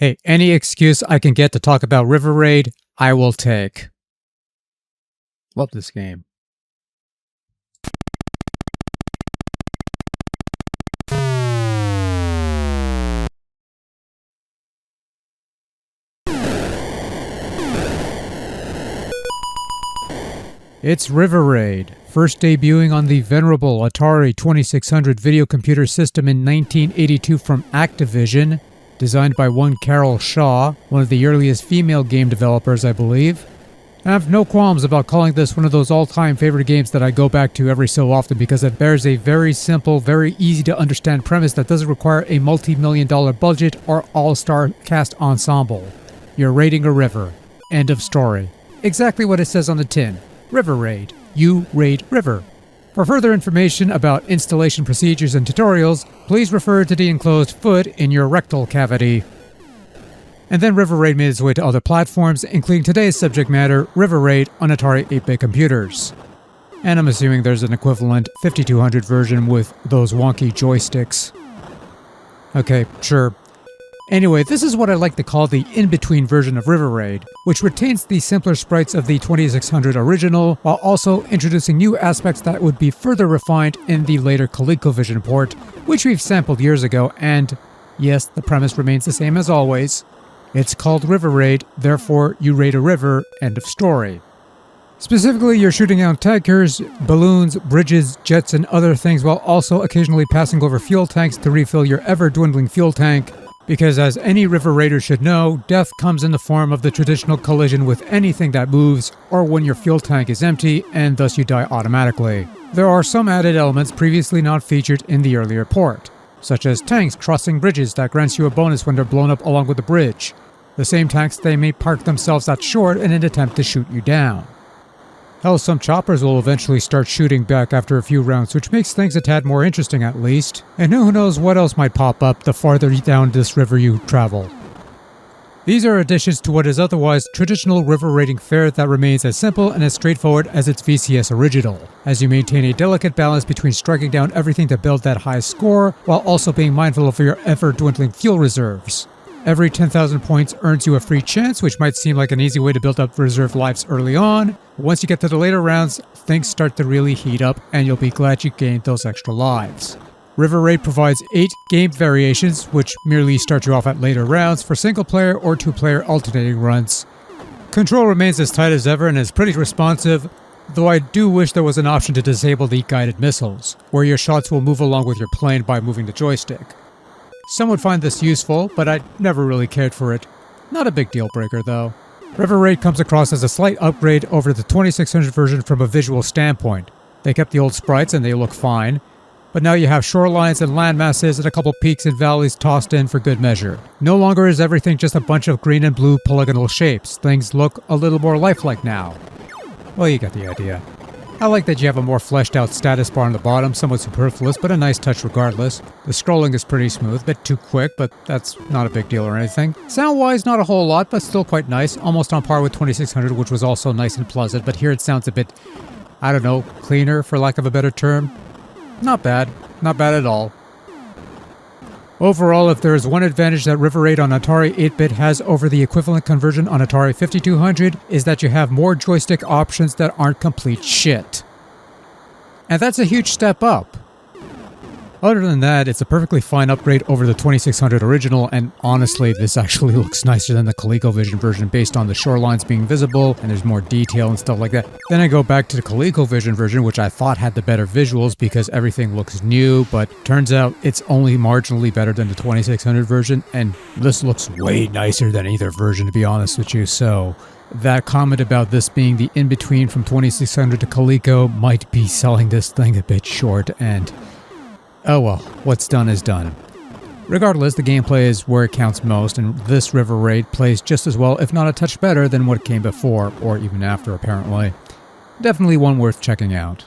Hey, any excuse I can get to talk about River Raid, I will take. Love this game. It's River Raid, first debuting on the venerable Atari 2600 video computer system in 1982 from Activision, designed by one Carol Shaw, one of the earliest female game developers, I believe. I have no qualms about calling this one of those all-time favorite games that I go back to every so often because it bears a very simple, very easy to understand premise that doesn't require a multi-million-dollar budget or all-star cast ensemble. You're raiding a river. End of story. Exactly what it says on the tin. River Raid. You raid river. For further information about installation procedures and tutorials, please refer to the enclosed foot in your rectal cavity. And then River Raid made its way to other platforms, including today's subject matter, River Raid on Atari 8-bit computers. And I'm assuming there's an equivalent 5200 version with those wonky joysticks. Okay, sure. Anyway, this is what I like to call the in-between version of River Raid, which retains the simpler sprites of the 2600 original, while also introducing new aspects that would be further refined in the later ColecoVision port, which we've sampled years ago, and yes, the premise remains the same as always. It's called River Raid, therefore you raid a river, end of story. Specifically, you're shooting out tankers, balloons, bridges, jets, and other things, while also occasionally passing over fuel tanks to refill your ever-dwindling fuel tank. Because as any river raider should know, death comes in the form of the traditional collision with anything that moves, or when your fuel tank is empty, and thus you die automatically. There are some added elements previously not featured in the earlier port, such as tanks crossing bridges that grants you a bonus when they're blown up along with the bridge. The same tanks they may park themselves at shore in an attempt to shoot you down. Hell, some choppers will eventually start shooting back after a few rounds, which makes things a tad more interesting at least. And who knows what else might pop up the farther down this river you travel. These are additions to what is otherwise traditional river raiding fare that remains as simple and as straightforward as its VCS original, as you maintain a delicate balance between striking down everything to build that high score, while also being mindful of your ever-dwindling fuel reserves. Every 10,000 points earns you a free chance, which might seem like an easy way to build up reserve lives early on. But once you get to the later rounds, things start to really heat up, and you'll be glad you gained those extra lives. River Raid provides 8 game variations, which merely start you off at later rounds for single-player or 2-player alternating runs. Control remains as tight as ever and is pretty responsive, though I do wish there was an option to disable the guided missiles, where your shots will move along with your plane by moving the joystick. Some would find this useful, but I never really cared for it. Not a big deal breaker though. River Raid comes across as a slight upgrade over the 2600 version from a visual standpoint. They kept the old sprites and they look fine, but now you have shorelines and landmasses and a couple peaks and valleys tossed in for good measure. No longer is everything just a bunch of green and blue polygonal shapes. Things look a little more lifelike now. Well, you get the idea. I like that you have a more fleshed out status bar on the bottom, somewhat superfluous, but a nice touch regardless. The scrolling is pretty smooth, a bit too quick, but that's not a big deal or anything. Sound-wise, not a whole lot, but still quite nice, almost on par with 2600, which was also nice and pleasant, but here it sounds a bit, I don't know, cleaner, for lack of a better term. Not bad. Not bad at all. Overall, if there is one advantage that River Raid on Atari 8-bit has over the equivalent conversion on Atari 5200, is that you have more joystick options that aren't complete shit. And that's a huge step up. Other than that, it's a perfectly fine upgrade over the 2600 original, and honestly, this actually looks nicer than the ColecoVision version based on the shorelines being visible, and there's more detail and stuff like that. Then I go back to the ColecoVision version, which I thought had the better visuals because everything looks new, but turns out it's only marginally better than the 2600 version, and this looks way nicer than either version, to be honest with you, so that comment about this being the in-between from 2600 to Coleco might be selling this thing a bit short, and oh well, what's done is done. Regardless, the gameplay is where it counts most, and this River Raid plays just as well, if not a touch better, than what came before, or even after apparently. Definitely one worth checking out.